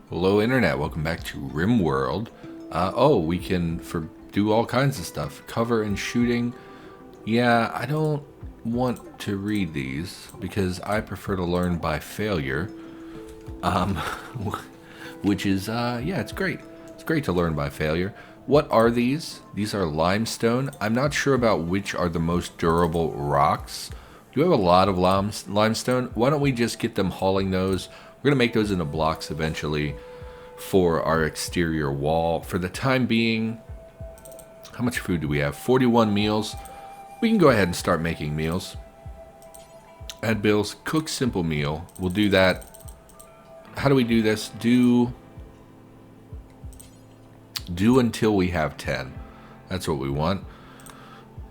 Hello Internet, welcome back to RimWorld. We can do all kinds of stuff. Cover and shooting. Yeah, I don't want to read these because I prefer to learn by failure. Um, which is, yeah, it's great. It's great to learn by failure. What are these? These are limestone. I'm not sure about which are the most durable rocks. Do we have a lot of limestone? Why don't we just get them hauling those? We're going to make those into blocks eventually for our exterior wall. For the time being, how much food do we have? 41 meals. We can go ahead and start making meals. Add bills, cook simple meal. We'll do that. How do we do this? Do until we have 10. That's what we want.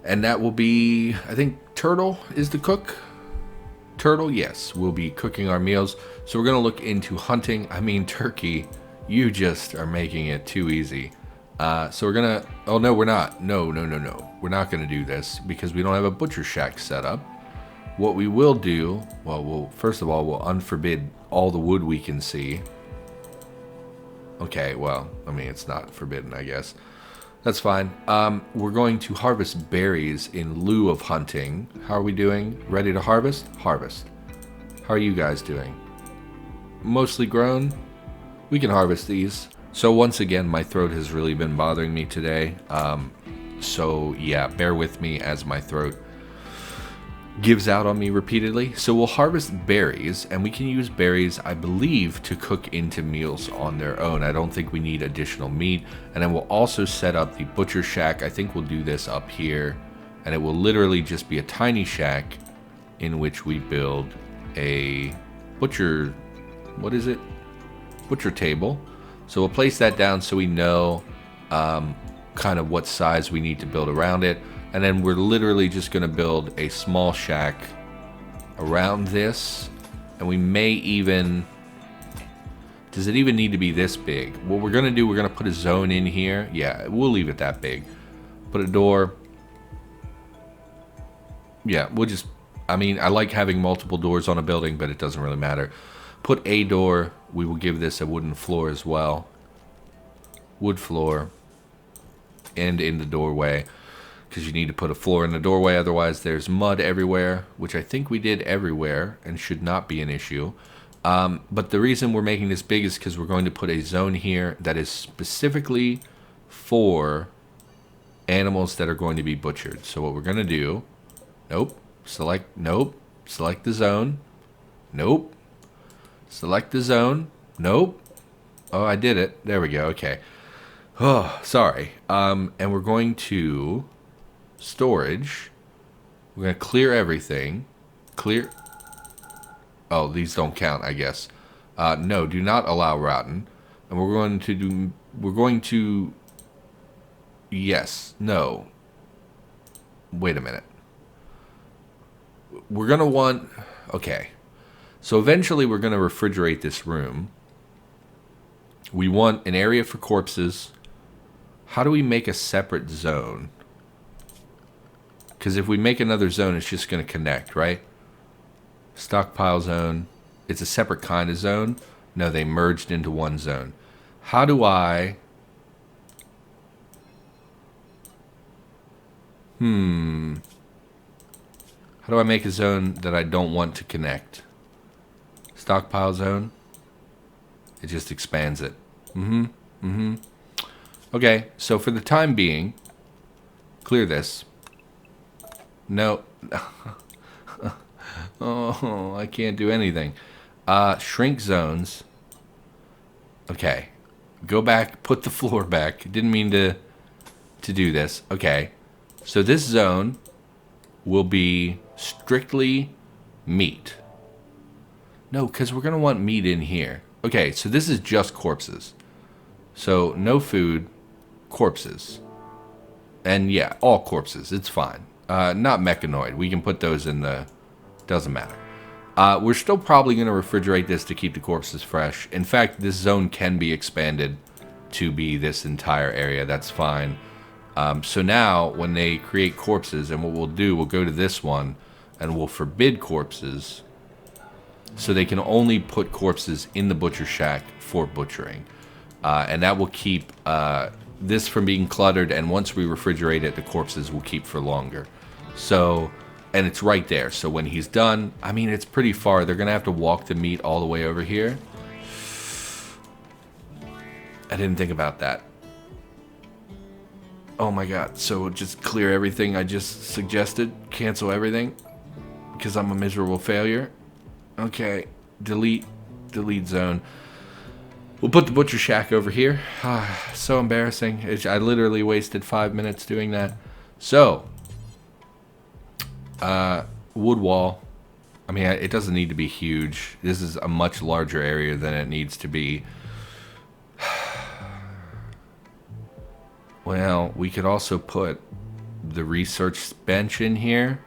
And that will be, I think, turtle is the cook. Turtle, yes, we'll be cooking our meals. So we're going to look into hunting. I mean, turkey, you just are making it too easy. So we're going to, oh no, we're not. No. We're not going to do this because we don't have a butcher shack set up. What we will do, well, first of all, we'll unforbid all the wood we can see. Okay, well, I mean, it's not forbidden, I guess. That's fine. We're going to harvest berries in lieu of hunting. How are we doing? Ready to harvest? Harvest. How are you guys doing? Mostly grown? We can harvest these. So once again, my throat has really been bothering me today. So yeah, bear with me as my throat gives out on me repeatedly. So we'll harvest berries, and we can use berries, I believe, to cook into meals on their own. I don't think we need additional meat. And then we'll also set up the butcher shack. I think we'll do this up here, and it will literally just be a tiny shack in which we build a butcher, what is it? Butcher table. So we'll place that down so we know kind of what size we need to build around it. And then we're literally just going to build a small shack around this. And we may even... Does it even need to be this big? What we're going to do, we're going to put a zone in here. Yeah, we'll leave it that big. Put a door. Yeah, we'll just... I mean, I like having multiple doors on a building, but it doesn't really matter. Put a door. We will give this a wooden floor as well. Wood floor. And in the doorway. Because you need to put a floor in the doorway, otherwise there's mud everywhere, which I think we did everywhere and should not be an issue. But the reason we're making this big is because we're going to put a zone here that is specifically for animals that are going to be butchered. So what we're going to do, select the zone, select the zone, oh, I did it, there we go, okay. Oh, sorry. And we're going to... storage. We're going to clear everything. Clear. Oh, these don't count, I guess. No, do not allow rotten. And we're going to, yes, no. Wait a minute. We're going to want, okay. So eventually we're going to refrigerate this room. We want an area for corpses. How do we make a separate zone? Because if we make another zone, it's just going to connect, right? Stockpile zone. It's a separate kind of zone. No, they merged into one zone. How do I... How do I make a zone that I don't want to connect? Stockpile zone. It just expands it. Okay, so for the time being, clear this. No. Oh, I can't do anything. Shrink zones. Okay. Go back. Put the floor back. Didn't mean to do this. Okay. So this zone will be strictly meat. No, because we're going to want meat in here. Okay, so this is just corpses. So no food, corpses. And yeah, all corpses. It's fine. Not mechanoid. We can put those in the... Doesn't matter. We're still probably going to refrigerate this to keep the corpses fresh. In fact, this zone can be expanded to be this entire area. That's fine. So now, when they create corpses, and what we'll do, we'll go to this one, and we'll forbid corpses. so they can only put corpses in the butcher shack for butchering. And that will keep this from being cluttered, and once we refrigerate it, the corpses will keep for longer. So, and it's right there, so when he's done, I mean, it's pretty far. They're going to have to walk the meat all the way over here. I didn't think about that. Oh my god, so just clear everything I just suggested? Cancel everything? Because I'm a miserable failure? Okay, delete zone. We'll put the butcher shack over here. So embarrassing. I literally wasted 5 minutes doing that. So, wood wall. I mean, it doesn't need to be huge. This is a much larger area than it needs to be. Well, we could also put the research bench in here.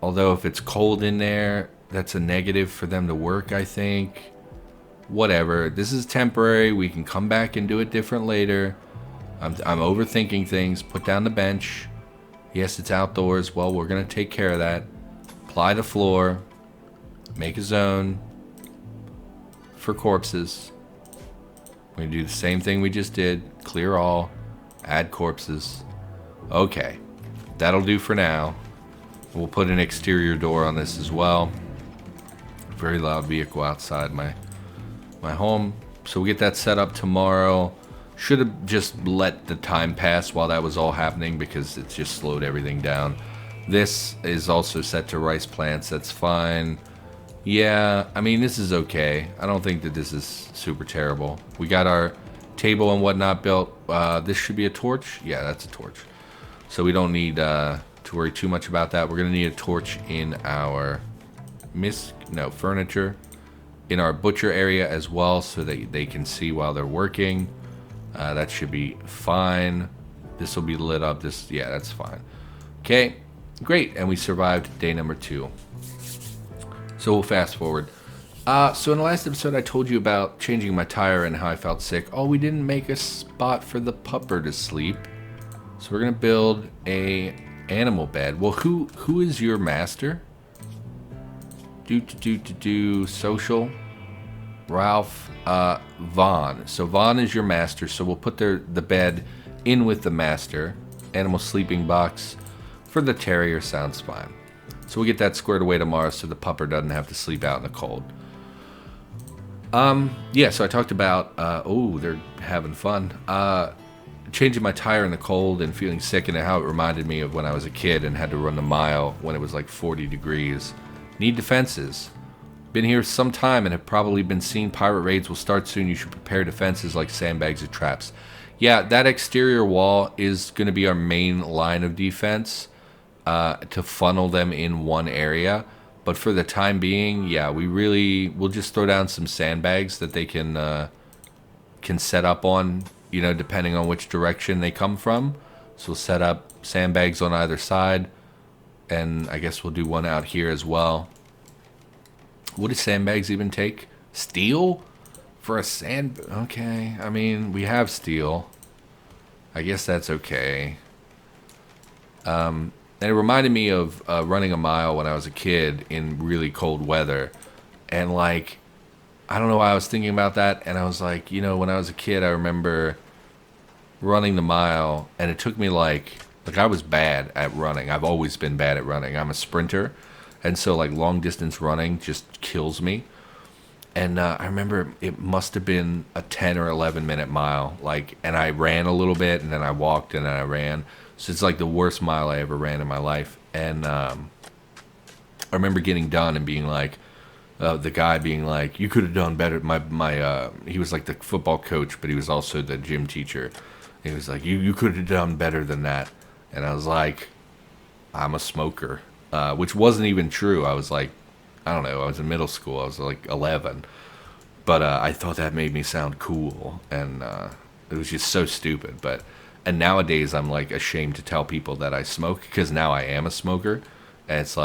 Although if it's cold in there, that's a negative for them to work, I think. Whatever. This is temporary. We can come back and do it different later. I'm overthinking things. Put down the bench. Yes, it's outdoors. Well, we're going to take care of that. Apply the floor. Make a zone for corpses. We're going to do the same thing we just did. Clear all. Add corpses. Okay. That'll do for now. We'll put an exterior door on this as well. Very loud vehicle outside my home. So we'll get that set up tomorrow. Should have just let the time pass while that was all happening because it just slowed everything down. This is also set to rice plants. That's fine. Yeah, I mean, this is okay. I don't think that this is super terrible. We got our table and whatnot built. This should be a torch. Yeah, that's a torch. So we don't need to worry too much about that. We're going to need a torch in our furniture. In our butcher area as well, so that they can see while they're working. That should be fine. This will be lit up. Yeah, that's fine. Okay, great. And we survived day number 2. So we'll fast forward. So in the last episode, I told you about changing my tire and how I felt sick. Oh, we didn't make a spot for the pupper to sleep. So we're gonna build a animal bed. Well, who is your master? Social. Ralph, Vaughn. So Vaughn is your master, so we'll put the bed in with the master. Animal sleeping box for the terrier sounds fine. So we'll get that squared away tomorrow so the pupper doesn't have to sleep out in the cold. Yeah, so I talked about, they're having fun. Changing my tire in the cold and feeling sick, and how it reminded me of when I was a kid and had to run a mile when it was like 40 degrees. Need defenses. Been here some time and have probably been seeing pirate raids will start soon. You should prepare defenses like sandbags or traps. Yeah, that exterior wall is going to be our main line of defense to funnel them in one area. But for the time being, yeah, we'll just throw down some sandbags that they can set up on, depending on which direction they come from. So we'll set up sandbags on either side. And I guess we'll do one out here as well. What do sandbags even take? Steel? For a sand... Okay, I mean, we have steel. I guess that's okay. And it reminded me of running a mile when I was a kid in really cold weather. And, I don't know why I was thinking about that. And I was like, when I was a kid, I remember running the mile. And it took me, I was bad at running. I've always been bad at running. I'm a sprinter. And so, long distance running just kills me. And I remember it must have been a 10 or 11 minute mile. And I ran a little bit, and then I walked, and then I ran. So it's the worst mile I ever ran in my life. And I remember getting done and being the guy being you could have done better. He was the football coach, but he was also the gym teacher. He was you could have done better than that. And I was I'm a smoker. Which wasn't even true. I was I don't know, I was in middle school. I was 11. But I thought that made me sound cool. And it was just so stupid. And nowadays I'm ashamed to tell people that I smoke because now I am a smoker. And it's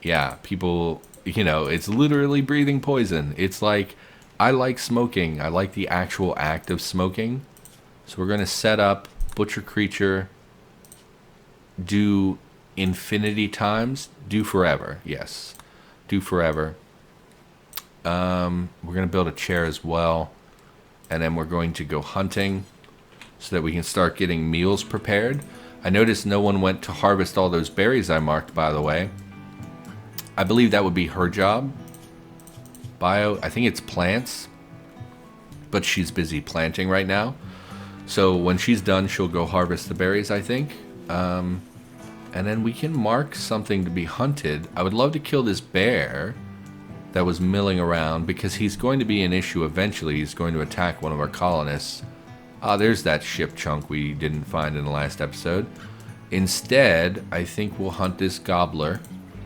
yeah, people, it's literally breathing poison. It's I like smoking. I like the actual act of smoking. So we're going to set up Butcher Creature, do infinity times, do forever, yes, do forever, We're going to build a chair as well. And then we're going to go hunting so that we can start getting meals prepared. I noticed no one went to harvest all those berries I marked, by the way. I believe that would be her job. I think it's plants. But she's busy planting right now. So when she's done, she'll go harvest the berries, I think. And then we can mark something to be hunted. I would love to kill this bear that was milling around, because he's going to be an issue eventually. He's going to attack one of our colonists. Ah, there's that ship chunk we didn't find in the last episode. Instead, I think we'll hunt this gobbler.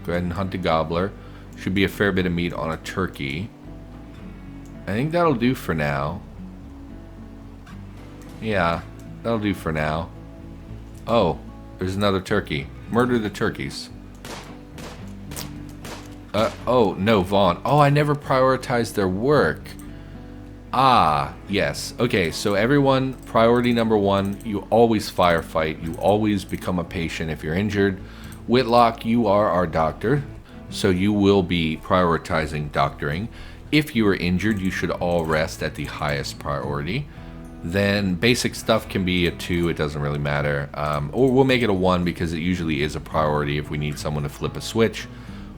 Go ahead and hunt the gobbler. Should be a fair bit of meat on a turkey. I think that'll do for now. Yeah, that'll do for now. Oh, there's another turkey. Murder the turkeys. Oh, no, Vaughn. Oh, I never prioritized their work. Ah, yes. Okay, so everyone, priority number one, you always firefight. You always become a patient if you're injured. Whitlock, you are our doctor, so you will be prioritizing doctoring. If you are injured, you should all rest at the highest priority. Then basic stuff can be a 2, it doesn't really matter. Or we'll make it a 1 because it usually is a priority if we need someone to flip a switch.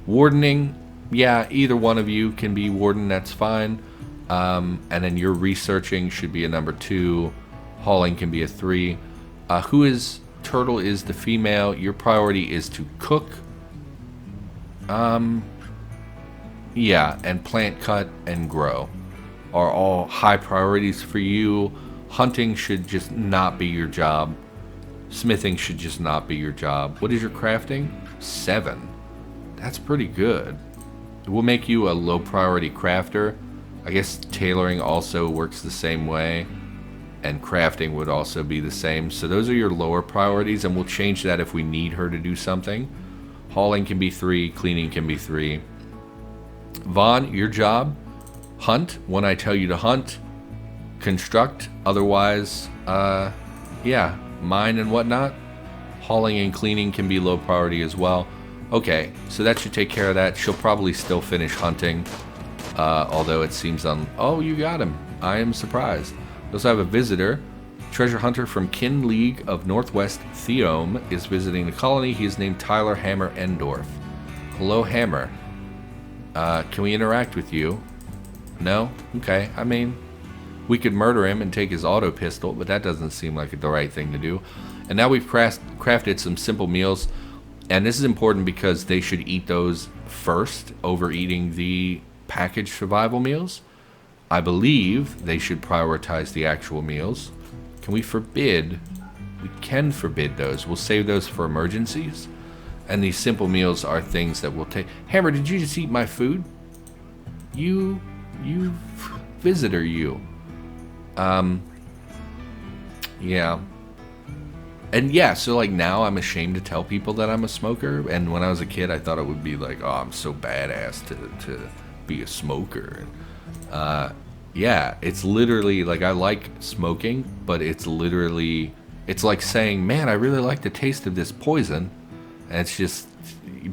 Wardening, yeah, either one of you can be warden, that's fine. And then your researching should be a number 2. Hauling can be a 3. Turtle is the female. Your priority is to cook. Yeah, and plant cut and grow are all high priorities for you. Hunting should just not be your job. Smithing should just not be your job. What is your crafting? 7. That's pretty good. It will make you a low priority crafter. I guess tailoring also works the same way. And crafting would also be the same. So those are your lower priorities, and we'll change that if we need her to do something. Hauling can be 3, cleaning can be 3. Vaughn, your job, hunt when I tell you to hunt. Construct, otherwise, yeah, mine and whatnot. Hauling and cleaning can be low priority as well. Okay, so that should take care of that. She'll probably still finish hunting, although it seems oh, you got him. I am surprised. We also have a visitor. Treasure hunter from Kin League of Northwest Theome is visiting the colony. He is named Tyler Hammer Endorf. Hello, Hammer. Can we interact with you? No? Okay, I mean, we could murder him and take his auto pistol, but that doesn't seem like the right thing to do. And now we've crafted some simple meals. And this is important because they should eat those first over eating the packaged survival meals. I believe they should prioritize the actual meals. Can we forbid? We can forbid those. We'll save those for emergencies. And these simple meals are things that we'll take. Hammer, did you just eat my food? You visitor, you. Yeah. And yeah, so like now I'm ashamed to tell people that I'm a smoker. And when I was a kid, I thought it would be like, oh, I'm so badass to be a smoker. Yeah, it's literally like I like smoking, but it's literally, it's like saying, man, I really like the taste of this poison. And it's just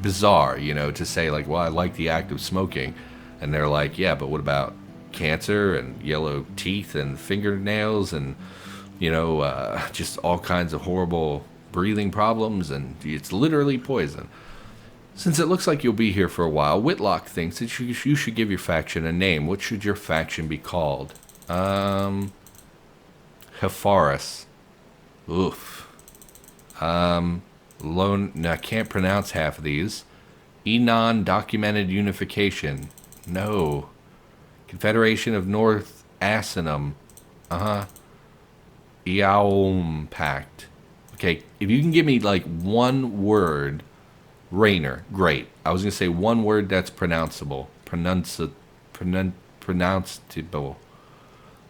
bizarre, you know, to say like, well, I like the act of smoking. And they're like, yeah, but what about cancer and yellow teeth and fingernails and, you know, just all kinds of horrible breathing problems, and it's literally poison. Since it looks like you'll be here for a while, Whitlock thinks that you should give your faction a name. What should your faction be called? Hepharis. Oof. No, I can't pronounce half of these. Enon Documented Unification. No. Confederation of North Asinum. Eaum Pact. Okay, if you can give me like one word, Rainer, great. I was going to say one word that's pronounceable. Pronounceable.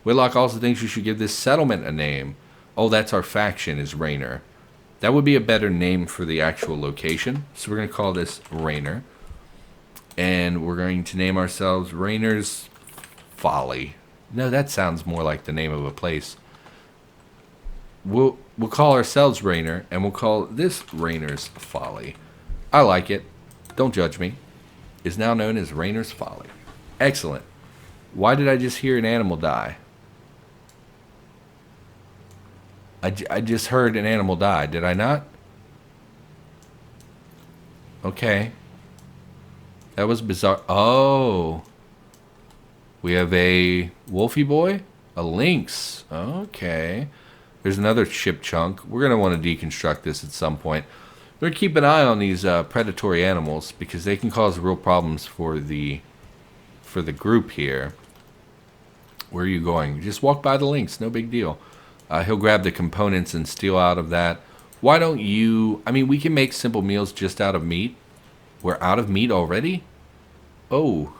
Whitlock also thinks you should give this settlement a name. Oh, that's our faction, is Rainer. That would be a better name for the actual location. So we're going to call this Rainer. And we're going to name ourselves Rainer's Folly. No, that sounds more like the name of a place. We'll call ourselves Rainer, and we'll call this Rainer's Folly. I like it. Don't judge me. Is now known as Rainer's Folly. Excellent. Why did I just hear an animal die? I just heard an animal die, did I not? Okay. That was bizarre. Oh. We have a wolfy boy? A lynx. Okay. There's another ship chunk. We're going to want to deconstruct this at some point. We're going to keep an eye on these predatory animals because they can cause real problems for the group here. Where are you going? Just walk by the lynx. No big deal. He'll grab the components and steal out of that. Why don't you... I mean, we can make simple meals just out of meat. We're out of meat already? Oh.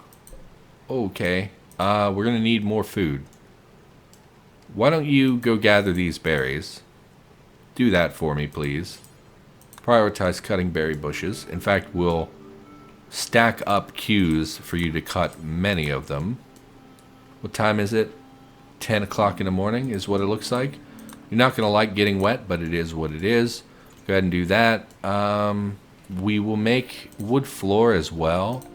Okay. We're going to need more food. Why don't you go gather these berries? Do that for me, please. Prioritize cutting berry bushes. In fact, we'll stack up queues for you to cut many of them. What time is it? 10 o'clock in the morning is what it looks like. You're not going to like getting wet, but it is what it is. Go ahead and do that. We will make wood floor as well.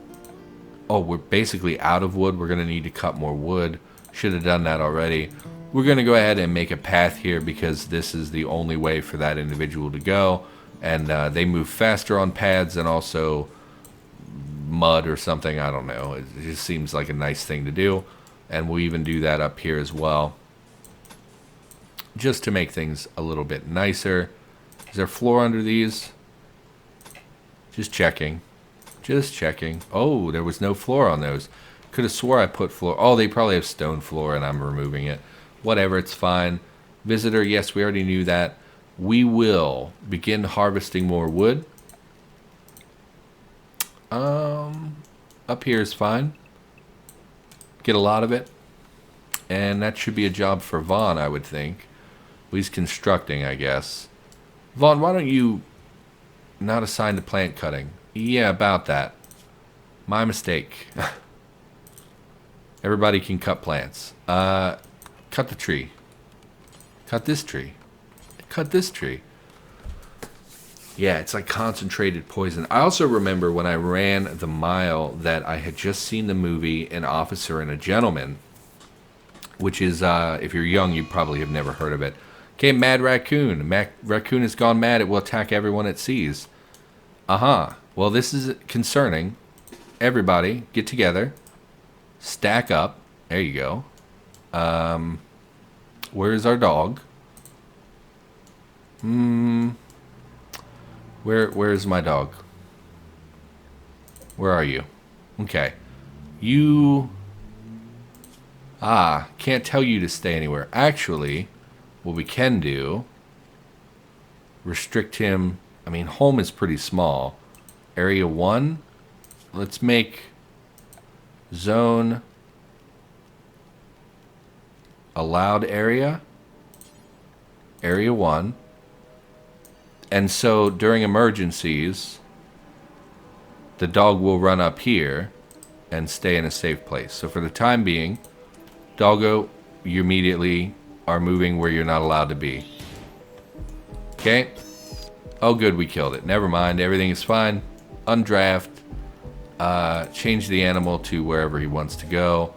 Oh, we're basically out of wood. We're going to need to cut more wood. Should have done that already. We're going to go ahead and make a path here because this is the only way for that individual to go. And they move faster on pads and also mud or something. I don't know. It just seems like a nice thing to do. And we'll even do that up here as well. Just to make things a little bit nicer. Is there floor under these? Just checking. Just checking. Oh, there was no floor on those. Could have swore I put floor. Oh, they probably have stone floor and I'm removing it. Whatever, it's fine. Visitor, yes, we already knew that. We will begin harvesting more wood. Up here is fine. Get a lot of it. And that should be a job for Vaughn, I would think. He's constructing, I guess. Vaughn, why don't you not assign to plant cutting? Yeah, about that. My mistake. Everybody can cut plants. Cut the tree. Cut this tree. Cut this tree. Yeah, it's like concentrated poison. I also remember when I ran the mile that I had just seen the movie An Officer and a Gentleman, which is, if you're young, you probably have never heard of it. Okay, Mad Raccoon. Raccoon has gone mad. It will attack everyone it sees. Well, this is concerning. Everybody, get together. Stack up. There you go. Where's our dog? Where's my dog? Where are you? Okay. You... can't tell you to stay anywhere. Actually, what we can do... Restrict him... I mean, home is pretty small. Area 1. Let's make... Zone... Allowed area. Area 1. And so, during emergencies, the dog will run up here and stay in a safe place. So for the time being, doggo, you immediately are moving where you're not allowed to be. Okay? Oh good, we killed it. Never mind, everything is fine. Undraft. Change the animal to wherever he wants to go.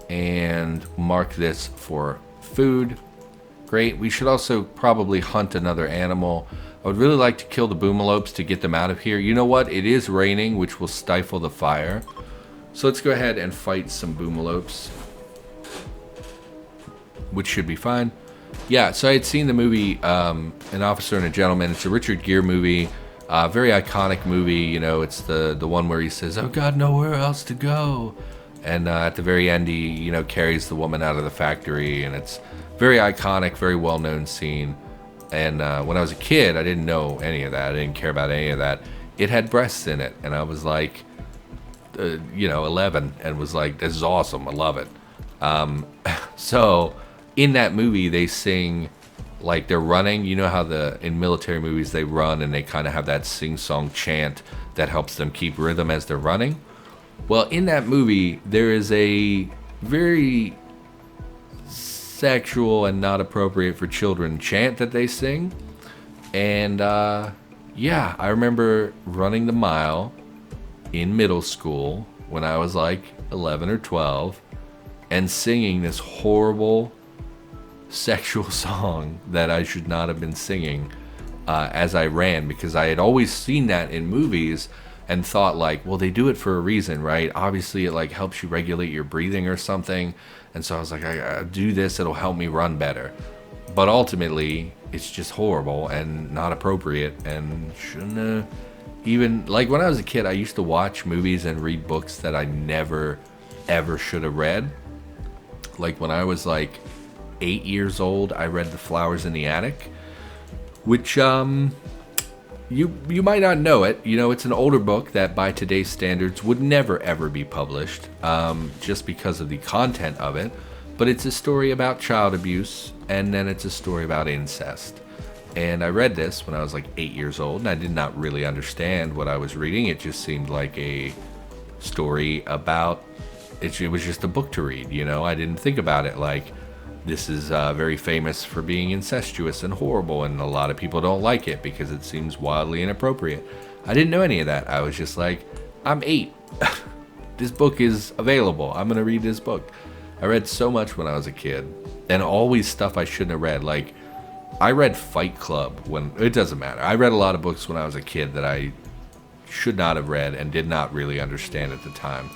And mark this for food. Great. We should also probably hunt another animal. I would really like to kill the boomalopes to get them out of here. You know what? It is raining, which will stifle the fire. So let's go ahead and fight some boomalopes, which should be fine. Yeah, so I had seen the movie An Officer and a Gentleman. It's a Richard Gere movie. Very iconic movie. You know, it's the one where he says, "Oh, God, nowhere else to go." And at the very end, he, you know, carries the woman out of the factory. And it's very iconic, very well-known scene. And when I was a kid, I didn't know any of that. I didn't care about any of that. It had breasts in it. And I was like, 11. And was like, this is awesome. I love it. So in that movie, they sing, like they're running. You know how in military movies, they run and they kind of have that sing-song chant that helps them keep rhythm as they're running. Well, in that movie, there is a very sexual and not appropriate for children chant that they sing. And yeah, I remember running the mile in middle school when I was like 11 or 12 and singing this horrible sexual song that I should not have been singing as I ran, because I had always seen that in movies and thought like, well, they do it for a reason, right? Obviously it like helps you regulate your breathing or something. And so I was like, I do this, it'll help me run better. But ultimately it's just horrible and not appropriate and shouldn't even, like when I was a kid, I used to watch movies and read books that I never ever should have read. Like when I was like 8 years old, I read The Flowers in the Attic, which you might not know it. You know, it's an older book that by today's standards would never ever be published, just because of the content of it. But it's a story about child abuse, and then it's a story about incest. And I read this when I was like 8 years old, and I did not really understand what I was reading. It just seemed like a story about, it was just a book to read, you know? I didn't think about it like, this is very famous for being incestuous and horrible, and a lot of people don't like it because it seems wildly inappropriate. I didn't know any of that. I was just like, I'm 8. This book is available. I'm going to read this book. I read so much when I was a kid, and always stuff I shouldn't have read. Like, I read Fight Club when, it doesn't matter. I read a lot of books when I was a kid that I should not have read and did not really understand at the time.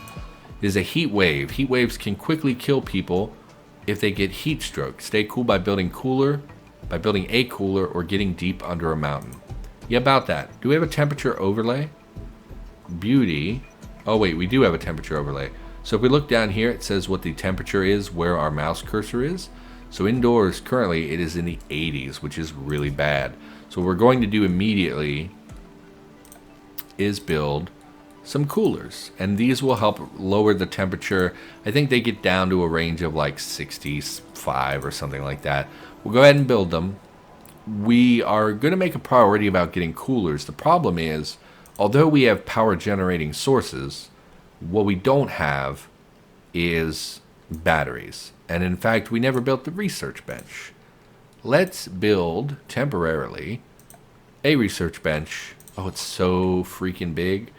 It is a heat wave. Heat waves can quickly kill people if they get heat stroke. Stay cool by building a cooler or getting deep under a mountain. Yeah, about that. Do we have a temperature overlay? Beauty. Oh wait, we do have a temperature overlay. So if we look down here, it says what the temperature is where our mouse cursor is. So indoors, currently, it is in the 80s, which is really bad. So what we're going to do immediately is build some coolers, and these will help lower the temperature. I think they get down to a range of like 65 or something like that. We'll go ahead and build them. We are going to make a priority about getting coolers. The problem is, although we have power generating sources, what we don't have is batteries. And in fact, we never built the research bench. Let's build temporarily a research bench. Oh, it's so freaking big.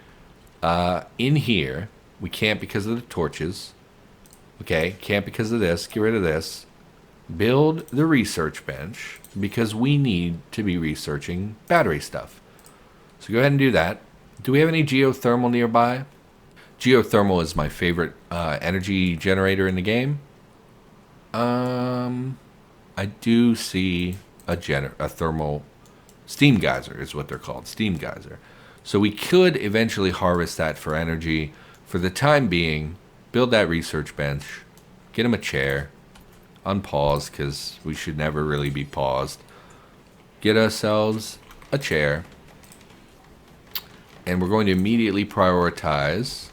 In here, we can't because of the torches. Okay, can't because of this. Get rid of this. Build the research bench because we need to be researching battery stuff. So go ahead and do that. Do we have any geothermal nearby? Geothermal is my favorite energy generator in the game. I do see a thermal steam geyser is what they're called, steam geyser. So we could eventually harvest that for energy. For the time being, build that research bench, get him a chair, unpause because we should never really be paused. Get ourselves a chair, and we're going to immediately prioritize.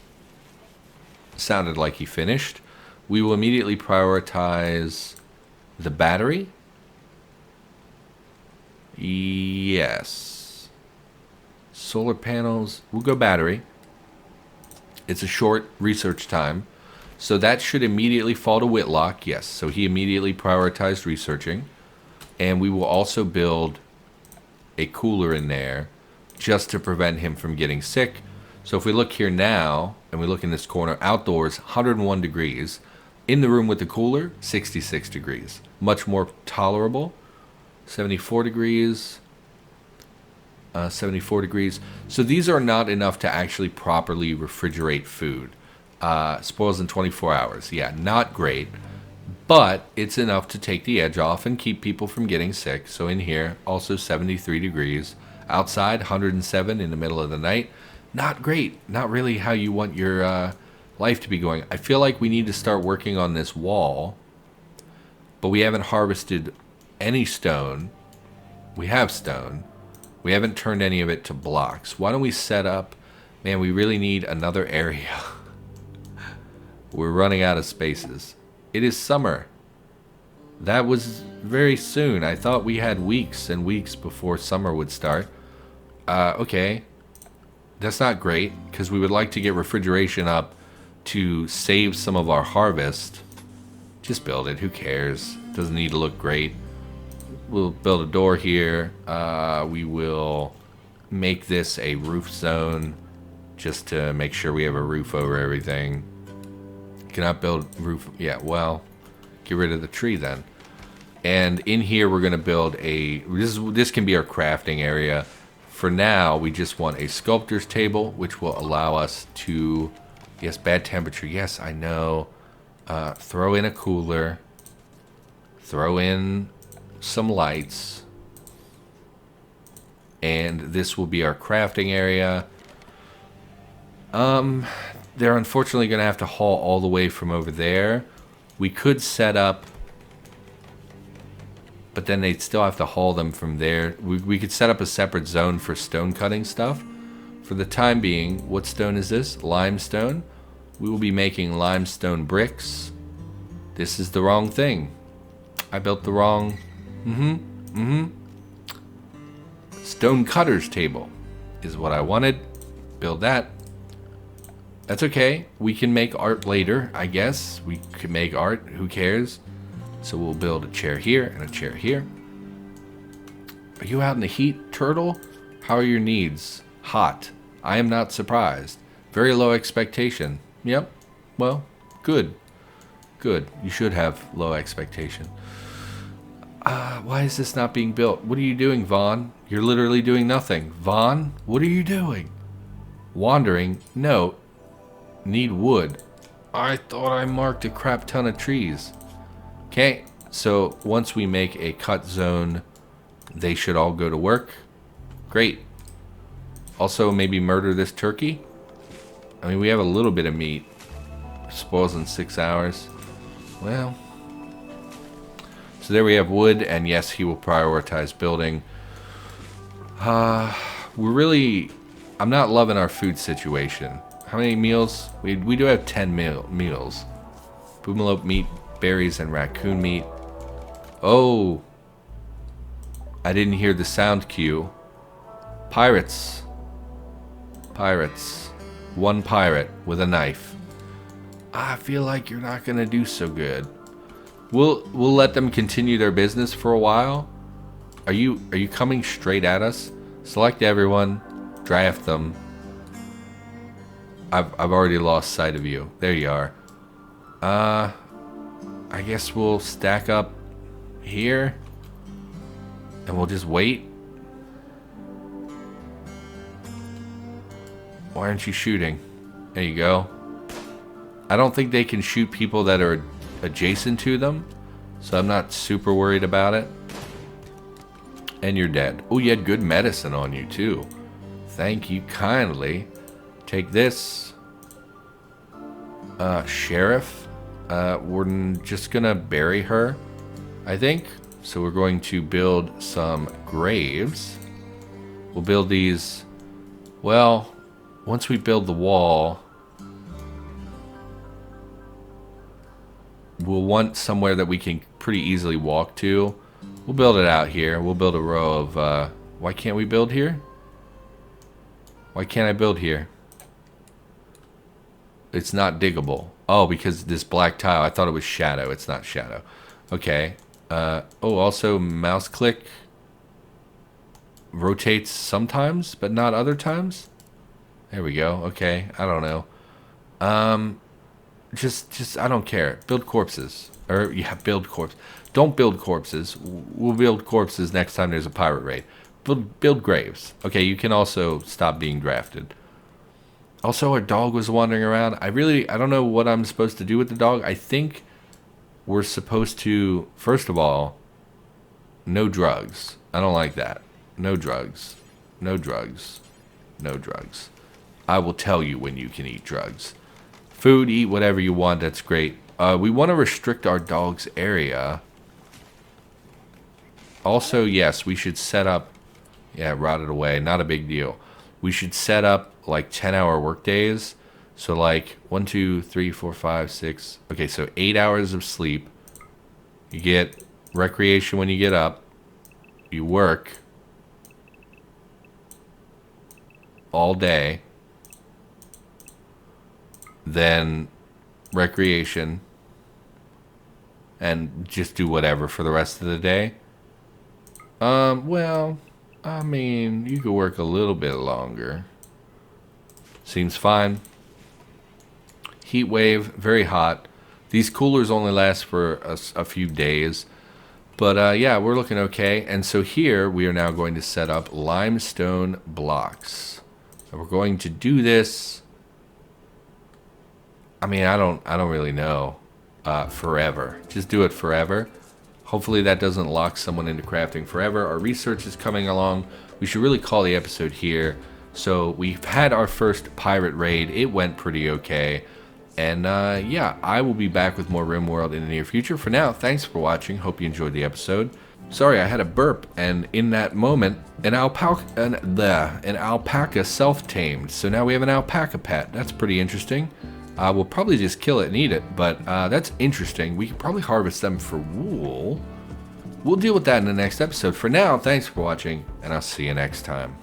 Sounded like he finished. We will immediately prioritize the battery. Yes. Solar panels. We'll go battery. It's a short research time. So that should immediately fall to Whitlock. Yes. So he immediately prioritized researching. And we will also build a cooler in there just to prevent him from getting sick. So if we look here now, and we look in this corner, outdoors, 101 degrees. In the room with the cooler, 66 degrees. Much more tolerable. 74 degrees. 74 degrees. So these are not enough to actually properly refrigerate food. Spoils in 24 hours. Yeah, not great. But it's enough to take the edge off and keep people from getting sick. So in here, also 73 degrees. Outside, 107 in the middle of the night. Not great. Not really how you want your life to be going. I feel like we need to start working on this wall. But we haven't harvested any stone. We have stone. We haven't turned any of it to blocks. Why don't we set up... Man, we really need another area. We're running out of spaces. It is summer. That was very soon. I thought we had weeks and weeks before summer would start. Okay. That's not great, because we would like to get refrigeration up to save some of our harvest. Just build it. Who cares? Doesn't need to look great. We'll build a door here. We will make this a roof zone just to make sure we have a roof over everything. Cannot build roof. Yeah, well, get rid of the tree then. And in here, we're going to build a... This can be our crafting area. For now, we just want a sculptor's table, which will allow us to... Yes, bad temperature. Yes, I know. Throw in a cooler. Throw in some lights. And this will be our crafting area. They're unfortunately going to have to haul all the way from over there. We could set up... But then they'd still have to haul them from there. We could set up a separate zone for stone cutting stuff. For the time being, what stone is this? Limestone. We will be making limestone bricks. This is the wrong thing. I built the wrong... Stone cutter's table is what I wanted. Build that. That's okay. We can make art later, I guess. We can make art. Who cares? So we'll build a chair here and a chair here. Are you out in the heat, turtle? How are your needs? Hot. I am not surprised. Very low expectation. Yep. Well, good. Good. You should have low expectation. Why is this not being built? What are you doing, Vaughn? You're literally doing nothing. Vaughn, what are you doing? Wandering? No. Need wood. I thought I marked a crap ton of trees. Okay, so once we make a cut zone, they should all go to work. Great. Also, maybe murder this turkey. I mean, we have a little bit of meat. Spoils in 6 hours. Well. So there we have wood, and yes, he will prioritize building. I'm not loving our food situation. How many meals? We do have 10 meals. Boomalope meat, berries, and raccoon meat. Oh. I didn't hear the sound cue. Pirates. Pirates. One pirate with a knife. I feel like you're not going to do so good. We'll let them continue their business for a while. Are you coming straight at us? Select everyone. Draft them. I've already lost sight of you. There you are. I guess we'll stack up here. And we'll just wait. Why aren't you shooting? There you go. I don't think they can shoot people that are adjacent to them, so I'm not super worried about it. And you're dead. Oh, you had good medicine on you too. Thank you kindly. Take this. Sheriff. We're just gonna bury her, I think. So we're going to build some graves. We'll build these. Well, once we build the wall, we'll want somewhere that we can pretty easily walk to. We'll build it out here. We'll build a row of... why can't we build here? Why can't I build here? It's not diggable. Oh, because this black tile. I thought it was shadow. It's not shadow. Okay. Oh, also mouse click rotates sometimes, but not other times. There we go. Okay. I don't know. Just I don't care. Build corpses. Or yeah, build corpse. Don't build corpses. We'll build corpses next time there's a pirate raid. Build graves. Okay, you can also stop being drafted. Also, our dog was wandering around. I don't know what I'm supposed to do with the dog. I think we're supposed to, first of all, no drugs. I don't like that. No drugs. No drugs. No drugs. I will tell you when you can eat drugs. Food, eat whatever you want. That's great. We want to restrict our dog's area. Also, yes, we should set up... Yeah, rotted away. Not a big deal. We should set up like 10-hour work days. So like 1, 2, 3, 4, 5, 6. Okay, so 8 hours of sleep. You get recreation when you get up. You work all day. Then recreation. And just do whatever for the rest of the day. Well, I mean, you could work a little bit longer. Seems fine. Heat wave, very hot. These coolers only last for a few days. But yeah, we're looking okay. And so here we are now going to set up limestone blocks. And we're going to do this. I mean, I don't really know. Forever. Just do it forever. Hopefully that doesn't lock someone into crafting forever. Our research is coming along. We should really call the episode here. So we've had our first pirate raid. It went pretty okay. And yeah, I will be back with more RimWorld in the near future. For now, thanks for watching. Hope you enjoyed the episode. Sorry, I had a burp, and in that moment, an alpaca self-tamed. So now we have an alpaca pet. That's pretty interesting. We'll probably just kill it and eat it, but that's interesting. We could probably harvest them for wool. We'll deal with that in the next episode. For now, thanks for watching, and I'll see you next time.